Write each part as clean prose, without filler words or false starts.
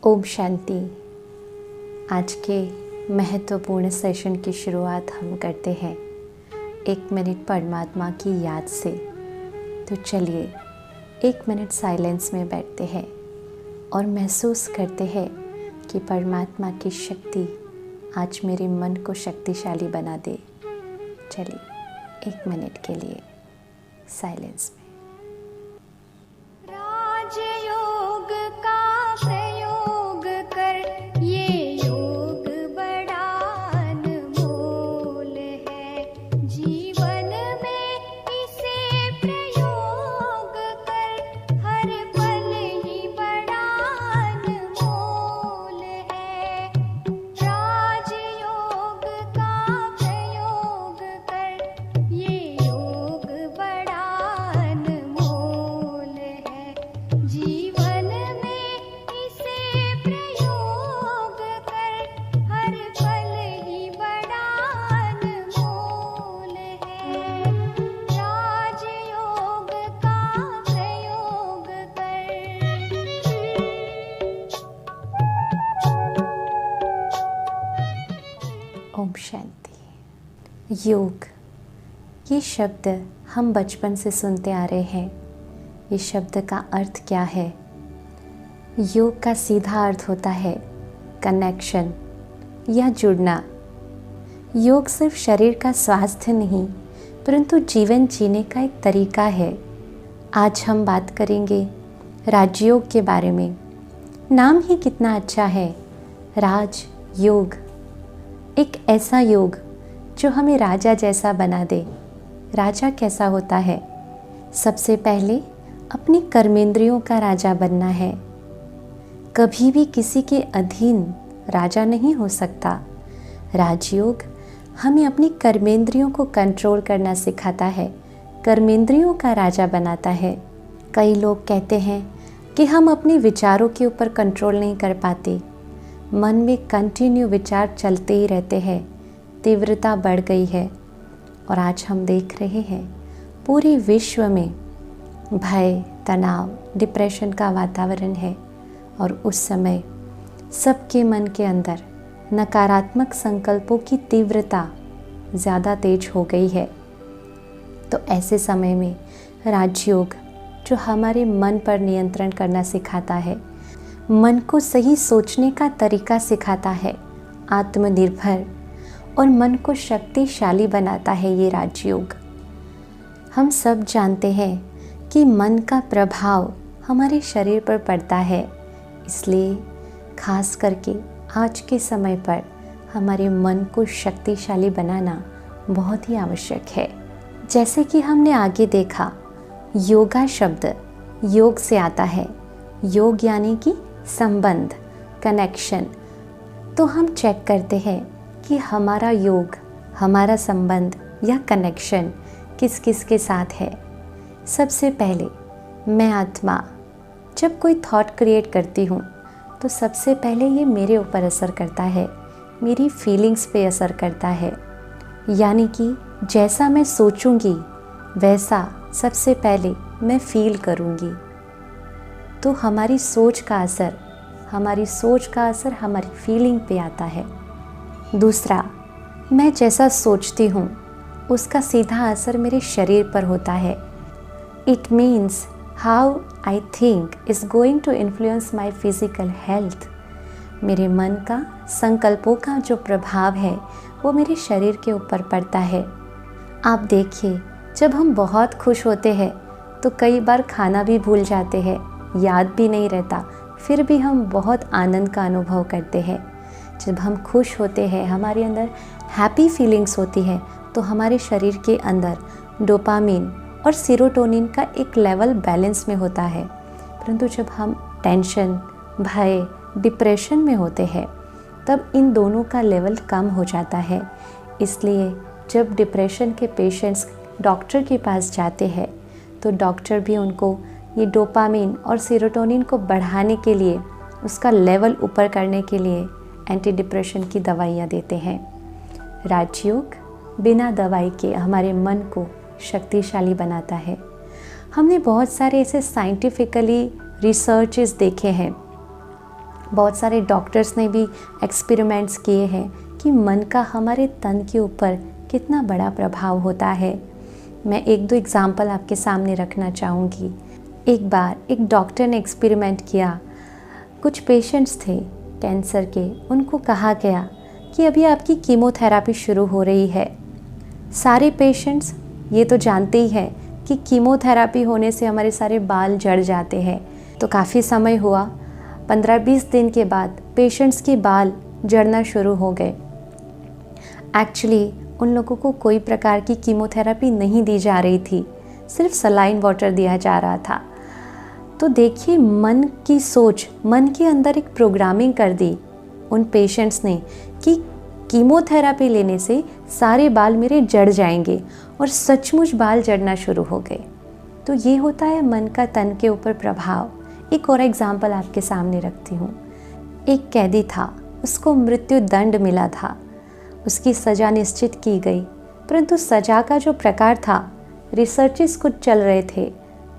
ओम शांति। आज के महत्वपूर्ण सेशन की शुरुआत हम करते हैं 1 मिनट परमात्मा की याद से। तो चलिए 1 मिनट साइलेंस में बैठते हैं और महसूस करते हैं कि परमात्मा की शक्ति आज मेरे मन को शक्तिशाली बना दे। चलिए 1 मिनट के लिए साइलेंस में। राजयोग का प्रयोग कर, ये योग बड़ा अनमोल है। जीवन में इसे प्रयोग कर, हर पल ही बड़ा अनमोल है। राजयोग का प्रयोग कर, ये योग बड़ा अनमोल है। जीवन में इसे प्रयोग कर, हर पल ही बड़ा अनमोल है। राजयोग का प्रयोग कर। ओम शांति। योग, ये शब्द हम बचपन से सुनते आ रहे हैं। ये शब्द का अर्थ क्या है? योग का सीधा अर्थ होता है कनेक्शन या जुड़ना। योग सिर्फ शरीर का स्वास्थ्य नहीं, परंतु जीवन जीने का एक तरीका है। आज हम बात करेंगे राजयोग के बारे में। नाम ही कितना अच्छा है, राज योग। एक ऐसा योग जो हमें राजा जैसा बना दे। राजा कैसा होता है? सबसे पहले अपनी कर्मेंद्रियों का राजा बनना है। कभी भी किसी के अधीन राजा नहीं हो सकता। राजयोग हमें अपनी कर्मेंद्रियों को कंट्रोल करना सिखाता है, कर्मेंद्रियों का राजा बनाता है। कई लोग कहते हैं कि हम अपने विचारों के ऊपर कंट्रोल नहीं कर पाते। मन में कंटिन्यू विचार चलते ही रहते हैं, तीव्रता बढ़ गई है। और आज हम देख रहे हैं पूरे विश्व में भय, तनाव, डिप्रेशन का वातावरण है। और उस समय सबके मन के अंदर नकारात्मक संकल्पों की तीव्रता ज़्यादा तेज हो गई है। तो ऐसे समय में राजयोग जो हमारे मन पर नियंत्रण करना सिखाता है, मन को सही सोचने का तरीका सिखाता है, आत्मनिर्भर और मन को शक्तिशाली बनाता है ये राजयोग। हम सब जानते हैं कि मन का प्रभाव हमारे शरीर पर पड़ता है, इसलिए खास करके आज के समय पर हमारे मन को शक्तिशाली बनाना बहुत ही आवश्यक है। जैसे कि हमने आगे देखा, योगा शब्द योग से आता है। योग यानी कि संबंध, कनेक्शन। तो हम चेक करते हैं कि हमारा योग, हमारा संबंध या कनेक्शन किस किस के साथ है। सबसे पहले मैं आत्मा जब कोई थॉट क्रिएट करती हूँ तो सबसे पहले ये मेरे ऊपर असर करता है, मेरी फीलिंग्स पे असर करता है। यानी कि जैसा मैं सोचूंगी वैसा सबसे पहले मैं फील करूँगी। तो हमारी सोच का असर हमारी फीलिंग पे आता है। दूसरा, मैं जैसा सोचती हूँ उसका सीधा असर मेरे शरीर पर होता है। It means how I think is going to influence my physical health. मेरे मन का, संकल्पों का जो प्रभाव है वो मेरे शरीर के ऊपर पड़ता है। आप देखिए, जब हम बहुत खुश होते हैं तो कई बार खाना भी भूल जाते हैं, याद भी नहीं रहता, फिर भी हम बहुत आनंद का अनुभव करते हैं। जब हम खुश होते हैं, हमारे अंदर हैप्पी फीलिंग्स होती है, तो हमारे शरीर के अंदर डोपामिन और सीरोटोनिन का एक लेवल बैलेंस में होता है। परंतु जब हम टेंशन, भय, डिप्रेशन में होते हैं तब इन दोनों का लेवल कम हो जाता है। इसलिए जब डिप्रेशन के पेशेंट्स डॉक्टर के पास जाते हैं तो डॉक्टर भी उनको ये डोपामिन और सीरोटोनिन को बढ़ाने के लिए, उसका लेवल ऊपर करने के लिए एंटी डिप्रेशन की दवाइयाँ देते हैं। राजयोग बिना दवाई के हमारे मन को शक्तिशाली बनाता है। हमने बहुत सारे ऐसे साइंटिफिकली रिसर्चेस देखे हैं बहुत सारे डॉक्टर्स ने भी एक्सपेरिमेंट्स किए हैं कि मन का हमारे तन के ऊपर कितना बड़ा प्रभाव होता है। मैं एक दो एग्जाम्पल आपके सामने रखना चाहूँगी। एक बार एक डॉक्टर ने एक्सपेरिमेंट किया। कुछ पेशेंट्स थे कैंसर के, उनको कहा गया कि अभी आपकी कीमोथेरापी शुरू हो रही है। सारे पेशेंट्स ये तो जानते ही हैं कि कीमोथेरापी होने से हमारे सारे बाल झड़ जाते हैं। तो काफ़ी समय हुआ, 15-20 दिन के बाद पेशेंट्स के बाल झड़ना शुरू हो गए। एक्चुअली उन लोगों को कोई प्रकार की कीमोथेरापी नहीं दी जा रही थी, सिर्फ सलाइन वाटर दिया जा रहा था। तो देखिए, मन की सोच, मन के अंदर एक प्रोग्रामिंग कर दी उन पेशेंट्स ने कि कीमोथेरापी लेने से सारे बाल मेरे झड़ जाएंगे, और सचमुच बाल झड़ना शुरू हो गए। तो ये होता है मन का तन के ऊपर प्रभाव। एक और एग्जाम्पल आपके सामने रखती हूँ। एक कैदी था, उसको मृत्यु दंड मिला था, उसकी सज़ा निश्चित की गई, परंतु सज़ा का जो प्रकार था, रिसर्चेस कुछ चल रहे थे,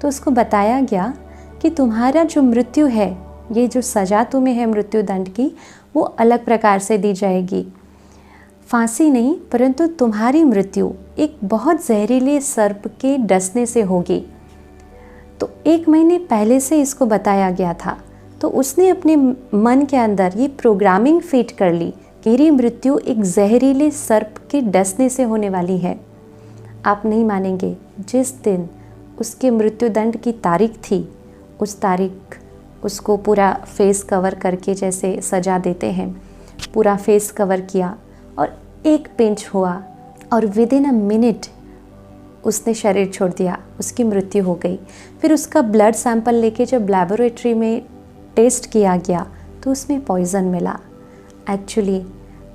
तो उसको बताया गया कि तुम्हारा जो मृत्यु है, ये जो सज़ा तुम्हें है मृत्यु दंड की, वो अलग प्रकार से दी जाएगी। फांसी नहीं, परंतु तुम्हारी मृत्यु एक बहुत जहरीले सर्प के डसने से होगी। तो 1 महीने पहले से इसको बताया गया था, तो उसने अपने मन के अंदर ये प्रोग्रामिंग फिट कर ली, मेरी मृत्यु एक जहरीले सर्प के डसने से होने वाली है। आप नहीं मानेंगे, जिस दिन उसके मृत्युदंड की तारीख थी, उस तारीख उसको पूरा फेस कवर करके, जैसे सजा देते हैं, पूरा फेस कवर किया और एक पिंच हुआ और विदिन अ मिनट उसने शरीर छोड़ दिया, उसकी मृत्यु हो गई। फिर उसका ब्लड सैंपल लेके जब लैबोरेटरी में टेस्ट किया गया तो उसमें पॉइज़न मिला। एक्चुअली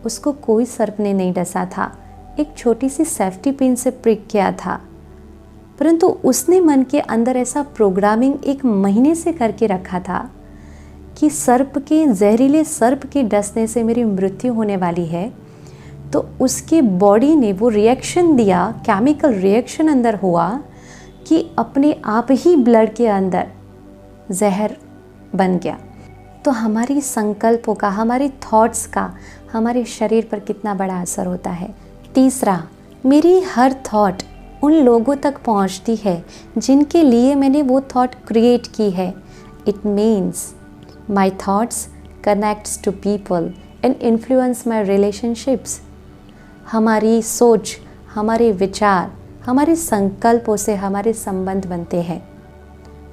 उसको कोई सर्प ने नहीं डसा था, एक छोटी सी सेफ्टी पिन से प्रिक किया था, परंतु उसने मन के अंदर ऐसा प्रोग्रामिंग 1 महीने से करके रखा था कि सर्प के, जहरीले सर्प के डसने से मेरी मृत्यु होने वाली है। तो उसके बॉडी ने वो रिएक्शन दिया, केमिकल रिएक्शन अंदर हुआ कि अपने आप ही ब्लड के अंदर जहर बन गया। तो हमारी संकल्पों का, हमारे थॉट्स का हमारे शरीर पर कितना बड़ा असर होता है। तीसरा, मेरी हर थॉट उन लोगों तक पहुंचती है जिनके लिए मैंने वो थॉट क्रिएट की है। It means my thoughts connects to people and influence my relationships. हमारी सोच, हमारे विचार, हमारे संकल्पों से हमारे संबंध बनते हैं।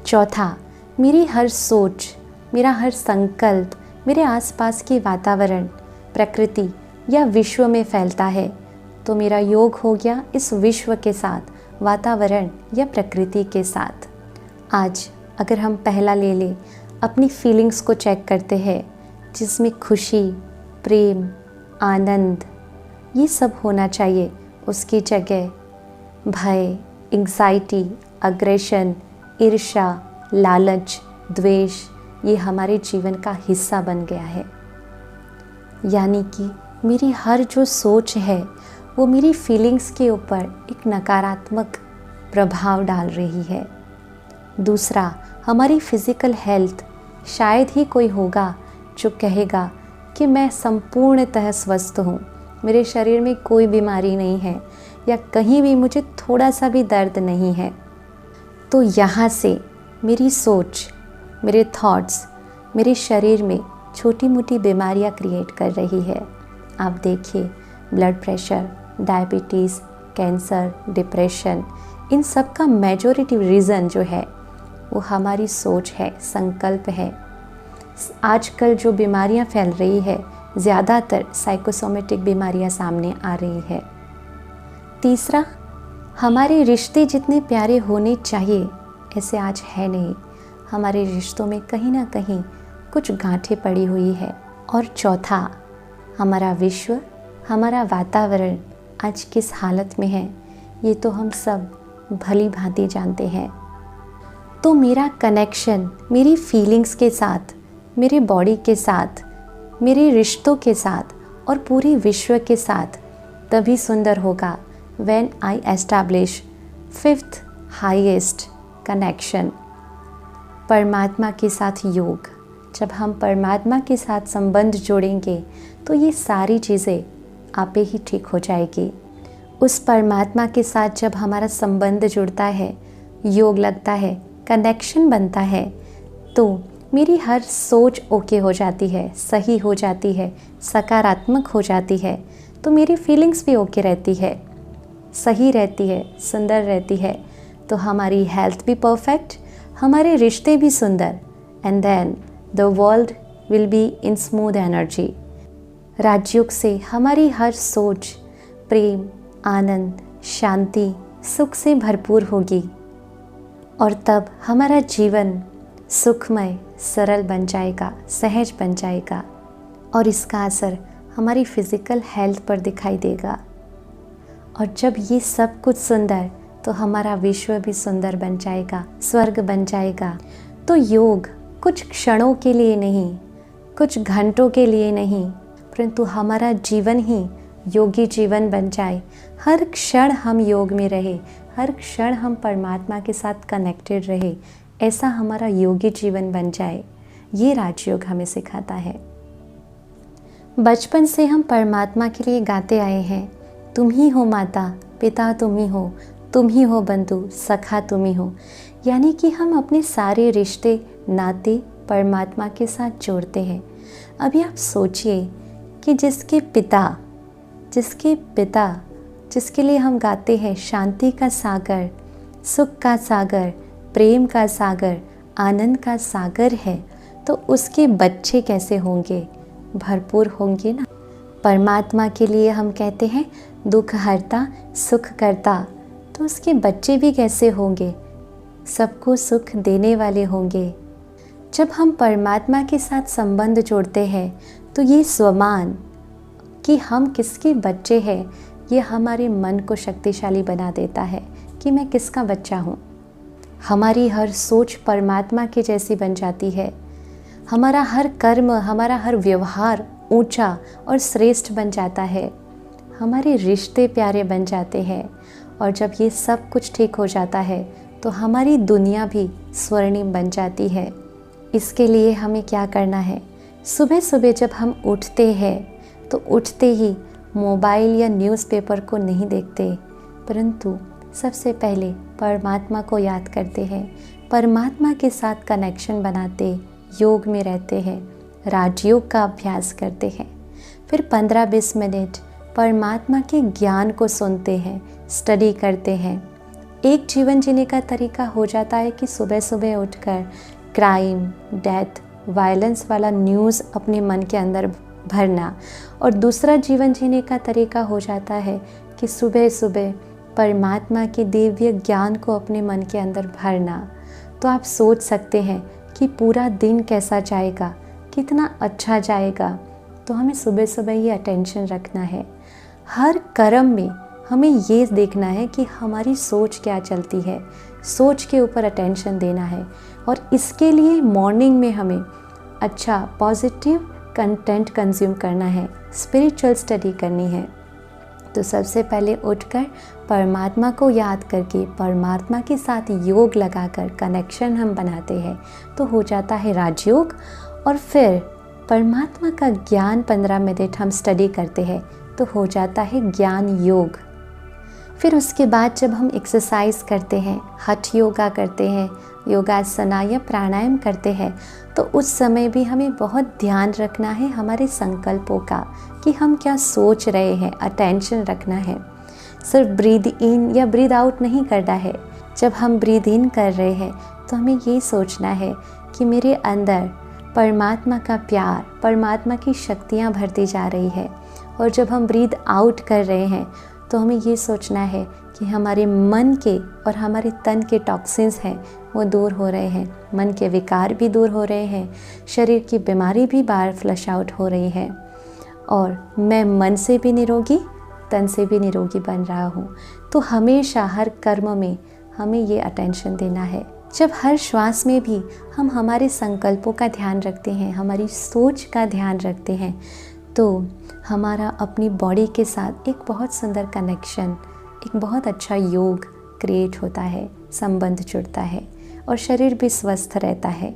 चौथा, मेरी हर सोच, मेरा हर संकल्प मेरे आसपास के वातावरण, प्रकृति या विश्व में फैलता है, तो मेरा योग हो गया इस विश्व के साथ, वातावरण या प्रकृति के साथ। आज अगर हम पहला ले लें, अपनी फीलिंग्स को चेक करते हैं, जिसमें खुशी, प्रेम, आनंद, ये सब होना चाहिए। उसकी जगह भय, एंग्जाइटी, अग्रेशन, ईर्ष्या, लालच, द्वेष, ये हमारे जीवन का हिस्सा बन गया है। यानी कि मेरी हर जो सोच है वो मेरी फीलिंग्स के ऊपर एक नकारात्मक प्रभाव डाल रही है। दूसरा, हमारी फिज़िकल हेल्थ, शायद ही कोई होगा जो कहेगा कि मैं संपूर्णतः स्वस्थ हूँ, मेरे शरीर में कोई बीमारी नहीं है या कहीं भी मुझे थोड़ा सा भी दर्द नहीं है। तो यहाँ से मेरी सोच, मेरे थॉट्स मेरे शरीर में छोटी मोटी बीमारियाँ क्रिएट कर रही है। आप देखिए, blood pressure, diabetes, cancer, depression, इन सब का मेजॉरिटी रीज़न जो है वो हमारी सोच है, संकल्प है। आजकल जो बीमारियां फैल रही है, ज़्यादातर साइकोसोमेटिक बीमारियां सामने आ रही है। तीसरा, हमारे रिश्ते जितने प्यारे होने चाहिए ऐसे आज है नहीं। हमारे रिश्तों में कहीं ना कहीं कुछ गांठें पड़ी हुई है। और चौथा, हमारा विश्व, हमारा वातावरण आज किस हालत में है ये तो हम सब भली भांति जानते हैं। तो मेरा कनेक्शन मेरी फीलिंग्स के साथ, मेरे बॉडी के साथ, मेरे रिश्तों के साथ और पूरे विश्व के साथ तभी सुंदर होगा when I establish 5th highest connection, परमात्मा के साथ योग, जब हम परमात्मा के साथ संबंध जोड़ेंगे तो ये सारी चीज़ें आपे ही ठीक हो जाएगी। उस परमात्मा के साथ जब हमारा संबंध जुड़ता है, योग लगता है, कनेक्शन बनता है, तो मेरी हर सोच ओके हो जाती है, सही हो जाती है, सकारात्मक हो जाती है। तो मेरी फीलिंग्स भी ओके रहती है, सही रहती है, सुंदर रहती है। तो हमारी हेल्थ भी परफेक्ट, हमारे रिश्ते भी सुंदर, and then the world will be in smooth energy. Rajyoga से हमारी हर सोच प्रेम, आनंद, शांति, सुख से भरपूर होगी और तब हमारा जीवन सुखमय, सरल बन जाएगा, सहज बन जाएगा और इसका असर हमारी फिज़िकल हेल्थ पर दिखाई देगा। और जब ये सब कुछ सुंदर, तो हमारा विश्व भी सुंदर बन जाएगा, स्वर्ग बन जाएगा। तो योग कुछ क्षणों के लिए नहीं, कुछ घंटों के लिए नहीं, परंतु हमारा जीवन ही योगी जीवन बन जाए। हर क्षण हम योग में रहे, हर क्षण हम परमात्मा के साथ कनेक्टेड रहे, ऐसा हमारा योगी जीवन बन जाए। ये राजयोग हमें सिखाता है। बचपन से हम परमात्मा के लिए गाते आए हैं, तुम ही हो माता पिता, तुम ही हो बंधु सखा, तुम ही हो। यानी कि हम अपने सारे रिश्ते नाते परमात्मा के साथ जोड़ते हैं। अभी आप सोचिए कि जिसके पिता जिसके लिए हम गाते हैं शांति का सागर, सुख का सागर, प्रेम का सागर, आनंद का सागर है, तो उसके बच्चे कैसे होंगे? भरपूर होंगे ना। परमात्मा के लिए हम कहते हैं दुख हरता सुख करता, तो उसके बच्चे भी कैसे होंगे? सबको सुख देने वाले होंगे। जब हम परमात्मा के साथ संबंध जोड़ते हैं तो ये स्वमान कि हम किसके बच्चे हैं, ये हमारे मन को शक्तिशाली बना देता है कि मैं किसका बच्चा हूँ। हमारी हर सोच परमात्मा के जैसी बन जाती है। हमारा हर कर्म, हमारा हर व्यवहार ऊंचा और श्रेष्ठ बन जाता है। हमारे रिश्ते प्यारे बन जाते हैं और जब ये सब कुछ ठीक हो जाता है तो हमारी दुनिया भी स्वर्णिम बन जाती है। इसके लिए हमें क्या करना है? सुबह सुबह जब हम उठते हैं तो उठते ही मोबाइल या न्यूज़पेपर को नहीं देखते, परंतु सबसे पहले परमात्मा को याद करते हैं, परमात्मा के साथ कनेक्शन बनाते, योग में रहते हैं, राजयोग का अभ्यास करते हैं। फिर 15-20 मिनट परमात्मा के ज्ञान को सुनते हैं, स्टडी करते हैं। एक जीवन जीने का तरीका हो जाता है कि सुबह सुबह उठकर क्राइम, डेथ, वायलेंस वाला न्यूज़ अपने मन के अंदर भरना, और दूसरा जीवन जीने का तरीका हो जाता है कि सुबह सुबह परमात्मा के दिव्य ज्ञान को अपने मन के अंदर भरना। तो आप सोच सकते हैं कि पूरा दिन कैसा जाएगा, कितना अच्छा जाएगा। तो हमें सुबह सुबह ये अटेंशन रखना है। हर कर्म में हमें ये देखना है कि हमारी सोच क्या चलती है, सोच के ऊपर अटेंशन देना है। और इसके लिए मॉर्निंग में हमें अच्छा पॉजिटिव कंटेंट कंज्यूम करना है, स्पिरिचुअल स्टडी करनी है। तो सबसे पहले उठकर परमात्मा को याद करके परमात्मा के साथ योग लगाकर कनेक्शन हम बनाते हैं, तो हो जाता है राजयोग। और फिर परमात्मा का ज्ञान 15 मिनट हम स्टडी करते हैं, तो हो जाता है ज्ञान योग। फिर उसके बाद जब हम एक्सरसाइज करते हैं, हठ योगा करते हैं, योगासना या प्राणायाम करते हैं, तो उस समय भी हमें बहुत ध्यान रखना है हमारे संकल्पों का कि हम क्या सोच रहे हैं, अटेंशन रखना है। सिर्फ ब्रीद इन या ब्रीद आउट नहीं करना है। जब हम ब्रीद इन कर रहे हैं तो हमें ये सोचना है कि मेरे अंदर परमात्मा का प्यार, परमात्मा की शक्तियाँ भरती जा रही है। और जब हम ब्रीद आउट कर रहे हैं तो हमें ये सोचना है कि हमारे मन के और हमारे तन के टॉक्सिन्स हैं वो दूर हो रहे हैं, मन के विकार भी दूर हो रहे हैं, शरीर की बीमारी भी बाहर फ्लश आउट हो रही है, और मैं मन से भी निरोगी, तन से भी निरोगी बन रहा हूँ। तो हमेशा हर कर्म में हमें ये अटेंशन देना है। जब हर श्वास में भी हम हमारे संकल्पों का ध्यान रखते हैं, हमारी सोच का ध्यान रखते हैं, तो हमारा अपनी बॉडी के साथ एक बहुत सुंदर कनेक्शन, एक बहुत अच्छा योग क्रिएट होता है, संबंध जुड़ता है और शरीर भी स्वस्थ रहता है।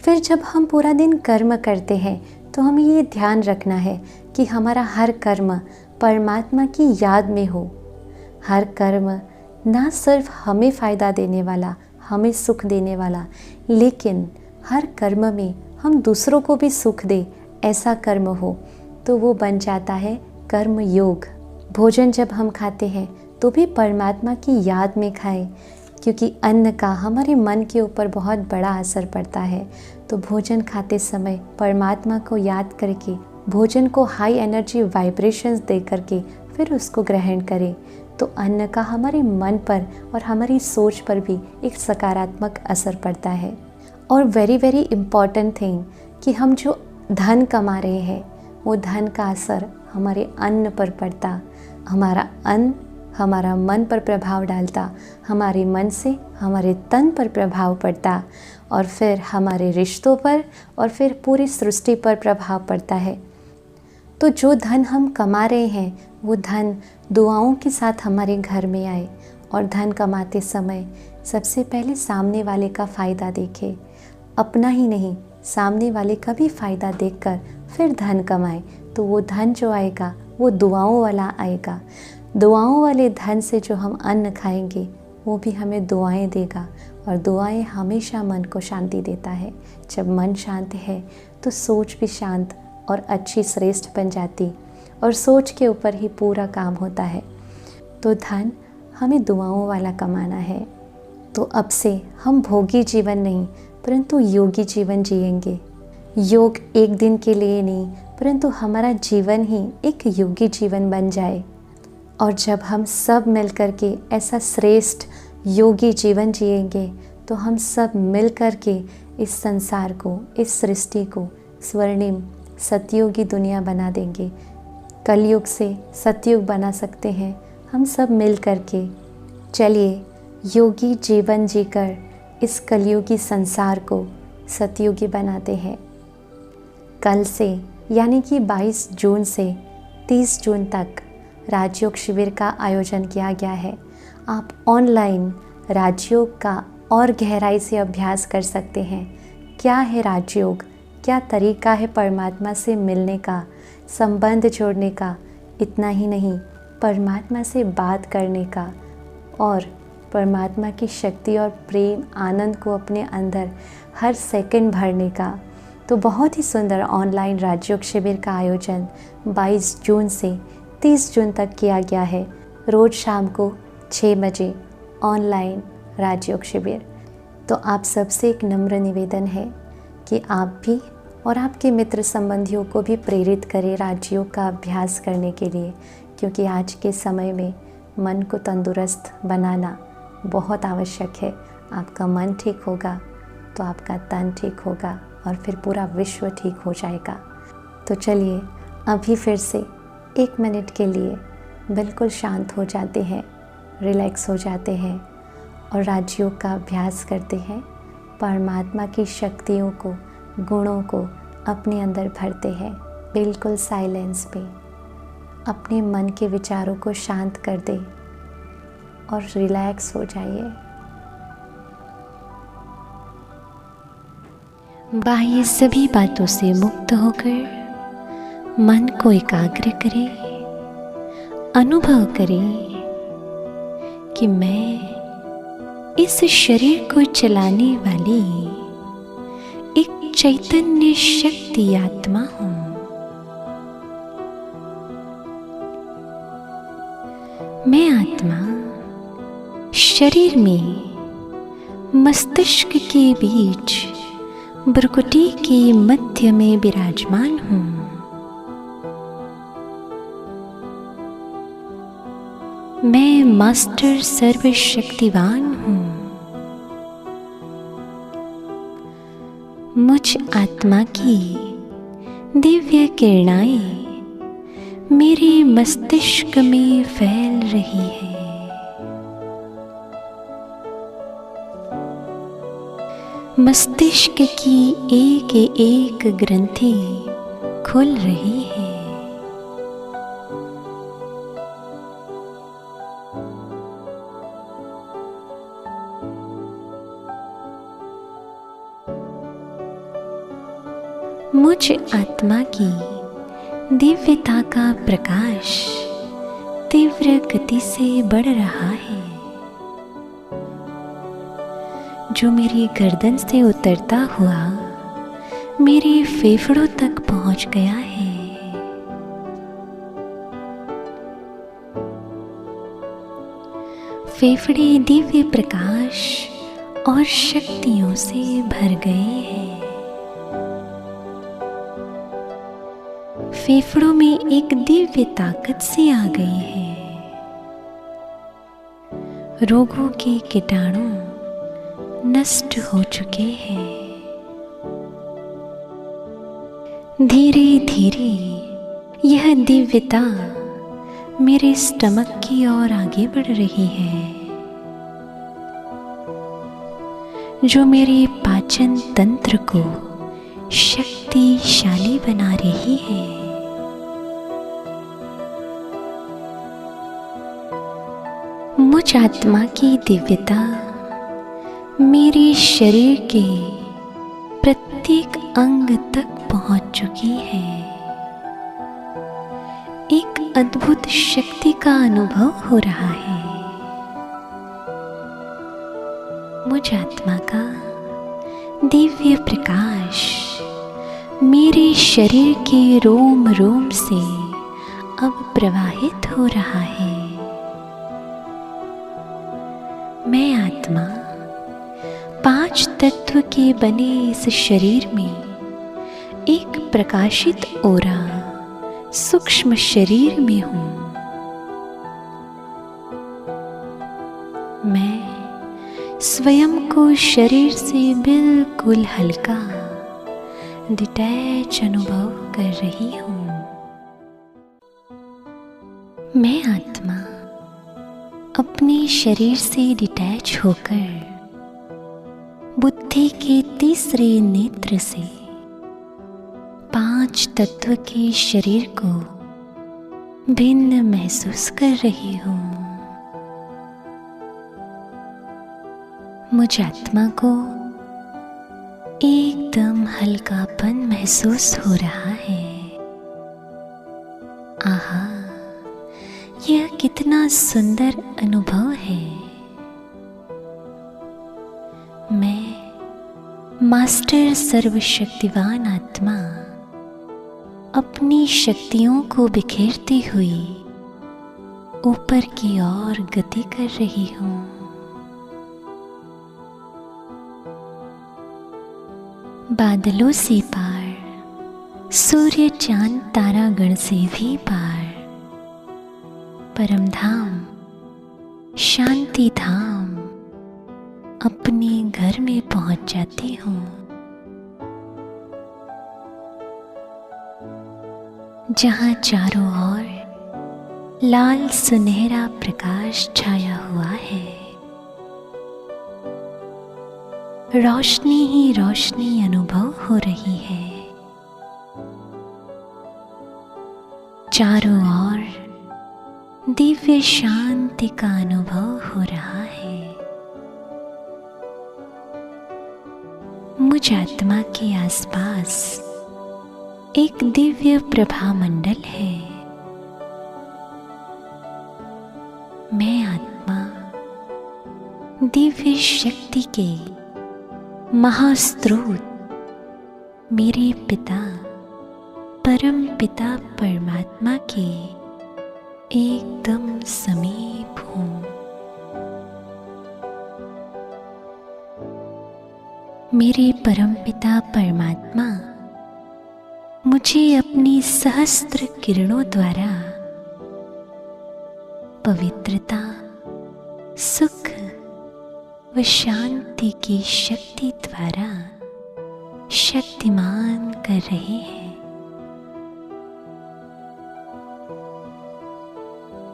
फिर जब हम पूरा दिन कर्म करते हैं तो हमें ये ध्यान रखना है कि हमारा हर कर्म परमात्मा की याद में हो। हर कर्म ना सिर्फ हमें फ़ायदा देने वाला, हमें सुख देने वाला, लेकिन हर कर्म में हम दूसरों को भी सुख दे, ऐसा कर्म हो तो वो बन जाता है कर्म योग। भोजन जब हम खाते हैं तो भी परमात्मा की याद में खाएं, क्योंकि अन्न का हमारे मन के ऊपर बहुत बड़ा असर पड़ता है। तो भोजन खाते समय परमात्मा को याद करके भोजन को हाई एनर्जी वाइब्रेशंस दे करके फिर उसको ग्रहण करें, तो अन्न का हमारे मन पर और हमारी सोच पर भी एक सकारात्मक असर पड़ता है। और वेरी वेरी इम्पॉर्टेंट थिंग कि हम जो धन कमा रहे हैं वो धन का असर हमारे अन्न पर पड़ता। हमारा अन्न हमारा मन पर प्रभाव डालता, हमारे मन से हमारे तन पर प्रभाव पड़ता, और फिर हमारे रिश्तों पर और फिर पूरी सृष्टि पर प्रभाव पड़ता है। तो जो धन हम कमा रहे हैं वो धन दुआओं के साथ हमारे घर में आए, और धन कमाते समय सबसे पहले सामने वाले का फ़ायदा देखें, अपना ही नहीं सामने वाले का भी फ़ायदा देखकर फिर धन कमाए। तो वो धन जो आएगा वो दुआओं वाला आएगा। दुआओं वाले धन से जो हम अन्न खाएंगे वो भी हमें दुआएं देगा, और दुआएं हमेशा मन को शांति देता है। जब मन शांत है तो सोच भी शांत और अच्छी श्रेष्ठ बन जाती, और सोच के ऊपर ही पूरा काम होता है। तो धन हमें दुआओं वाला कमाना है। तो अब से हम भोगी जीवन नहीं परंतु योगी जीवन जिएंगे। योग एक दिन के लिए नहीं परंतु हमारा जीवन ही एक योगी जीवन बन जाए। और जब हम सब मिल कर के ऐसा श्रेष्ठ योगी जीवन जिएंगे तो हम सब मिल कर के इस संसार को, इस सृष्टि को स्वर्णिम सतयुगी दुनिया बना देंगे। कलयुग से सतयुग बना सकते हैं हम सब मिल कर के। चलिए योगी जीवन जीकर इस कलयुगी संसार को सतयुगी बनाते हैं। कल से यानी कि 22 जून से 30 जून तक राजयोग शिविर का आयोजन किया गया है। आप ऑनलाइन राजयोग का और गहराई से अभ्यास कर सकते हैं। क्या है राजयोग, क्या तरीका है परमात्मा से मिलने का, संबंध जोड़ने का। इतना ही नहीं, परमात्मा से बात करने का और परमात्मा की शक्ति और प्रेम आनंद को अपने अंदर हर सेकंड भरने का। तो बहुत ही सुंदर ऑनलाइन राजयोग शिविर का आयोजन 22 जून से 30 जून तक किया गया है। रोज़ शाम को 6 बजे ऑनलाइन राजयोग शिविर। तो आप सबसे एक नम्र निवेदन है कि आप भी और आपके मित्र संबंधियों को भी प्रेरित करें राजयोग का अभ्यास करने के लिए, क्योंकि आज के समय में मन को तंदुरुस्त बनाना बहुत आवश्यक है। आपका मन ठीक होगा तो आपका तन ठीक होगा और फिर पूरा विश्व ठीक हो जाएगा। तो चलिए अभी फिर से 1 मिनट के लिए बिल्कुल शांत हो जाते हैं, रिलैक्स हो जाते हैं और राजयोग का अभ्यास करते हैं। परमात्मा की शक्तियों को, गुणों को अपने अंदर भरते हैं। बिल्कुल साइलेंस पे अपने मन के विचारों को शांत कर दे और रिलैक्स हो जाइए। बाह्य सभी बातों से मुक्त होकर मन को एकाग्र करें। अनुभव करें कि मैं इस शरीर को चलाने वाली एक चैतन्य शक्ति आत्मा हूँ। मैं आत्मा शरीर में मस्तिष्क के बीच भ्रुकुटी के मध्य में विराजमान हूँ। मैं मास्टर सर्वशक्तिवान हूँ। मुझ आत्मा की दिव्य किरणाएं मेरे मस्तिष्क में फैल रही है। मस्तिष्क की एक एक ग्रंथि खुल रही है। मुझ आत्मा की दिव्यता का प्रकाश तीव्र गति से बढ़ रहा है, जो मेरी गर्दन से उतरता हुआ मेरे फेफड़ों तक पहुंच गया है। फेफड़े दिव्य प्रकाश और शक्तियों से भर गए हैं। फेफड़ों में एक दिव्य ताकत सी आ गई है। रोगों के कीटाणु नष्ट हो चुके हैं। धीरे धीरे यह दिव्यता मेरे स्टमक की ओर आगे बढ़ रही है, जो मेरे पाचन तंत्र को शक्तिशाली बना रही है। मुझ आत्मा की दिव्यता मेरे शरीर के प्रत्येक अंग तक पहुंच चुकी है। एक अद्भुत शक्ति का अनुभव हो रहा है। मुझ आत्मा का दिव्य प्रकाश मेरे शरीर के रोम रोम से अब प्रवाहित हो रहा है। मैं आत्मा 5 तत्व के बने इस शरीर में एक प्रकाशित ओरा सूक्ष्म शरीर में हूँ। मैं स्वयं को शरीर से बिल्कुल हल्का डिटैच अनुभव कर रही हूँ। मैं आत्मा अपने शरीर से डिटैच होकर बुद्धि के तीसरे नेत्र से 5 तत्व के शरीर को भिन्न महसूस कर रही हूँ। मुझ आत्मा को एकदम हल्कापन महसूस हो रहा है। आहा, यह कितना सुंदर अनुभव है। मैं मास्टर सर्वशक्तिवान आत्मा अपनी शक्तियों को बिखेरती हुई ऊपर की ओर गति कर रही हूँ। बादलों से पार, सूर्य चांद तारागण से भी पार, परम धाम शांति धाम अपने घर में पहुंच जाती हूँ। जहाँ चारों ओर लाल सुनहरा प्रकाश छाया हुआ है। रोशनी ही रोशनी अनुभव हो रही है। चारों ओर दिव्य शांति का अनुभव हो रहा है। मुझ आत्मा के आसपास एक दिव्य प्रभा मंडल है। मैं आत्मा दिव्य शक्ति के महास्रोत मेरे पिता परम पिता परमात्मा के एकदम समीप हूँ। मेरे परमपिता परमात्मा मुझे अपनी सहस्त्र किरणों द्वारा पवित्रता, सुख व शांति की शक्ति द्वारा शक्तिमान कर रहे हैं।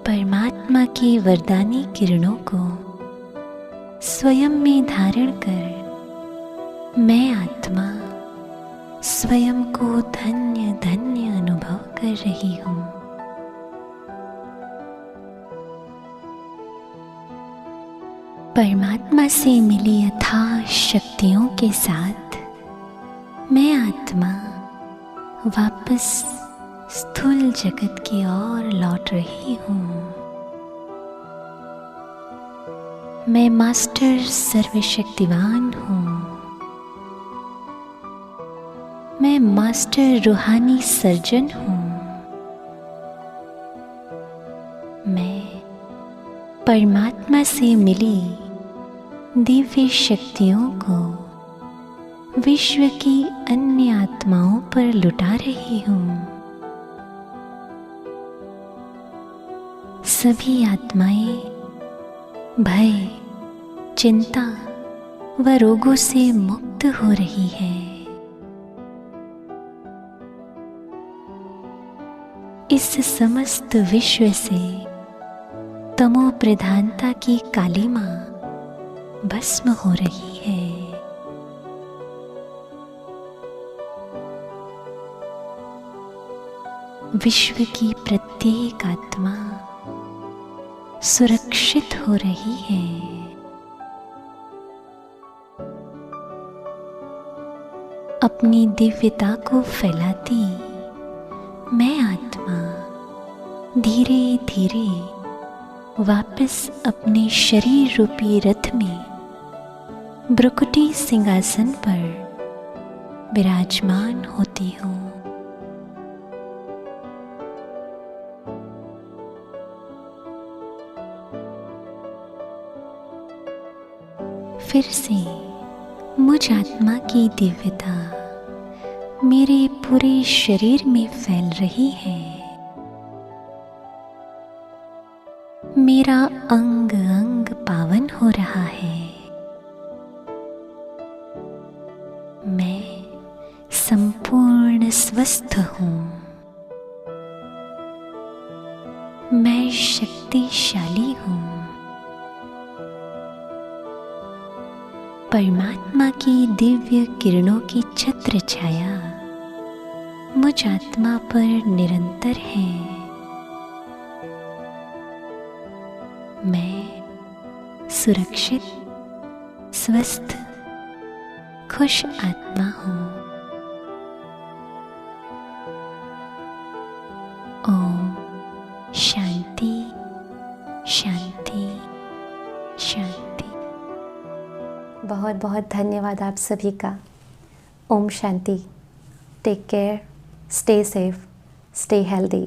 परमात्मा की वरदानी किरणों को स्वयं में धारण कर मैं आत्मा स्वयं को धन्य धन्य अनुभव कर रही हूँ। परमात्मा से मिली अथाह शक्तियों के साथ मैं आत्मा वापस स्थूल जगत की ओर लौट रही हूँ। मैं मास्टर सर्वशक्तिवान हूँ। मैं मास्टर रूहानी सर्जन हूँ। मैं परमात्मा से मिली दिव्य शक्तियों को विश्व की अन्य आत्माओं पर लुटा रही हूँ। सभी आत्माएं भय, चिंता व रोगों से मुक्त हो रही है। इस समस्त विश्व से तमो प्रधानता की कालिमा भस्म हो रही है। विश्व की प्रत्येक आत्मा सुरक्षित हो रही है। अपनी दिव्यता को फैलाती मैं आत्मा धीरे धीरे वापस अपने शरीर रूपी रथ में ब्रकुटी सिंहासन पर विराजमान होती हूँ। फिर से मुझ आत्मा की दिव्यता मेरे पूरे शरीर में फैल रही है। मेरा अंग अंग पावन हो रहा है। मैं संपूर्ण स्वस्थ हूँ। मैं शक्तिशाली हूँ। परमात्मा की दिव्य किरणों की छत्र छाया मुझ आत्मा पर निरंतर है। मैं सुरक्षित, स्वस्थ, खुश आत्मा हूँ। ओम शांति शांति शांति। बहुत बहुत धन्यवाद आप सभी का। ओम शांति। Take care, stay safe, stay healthy.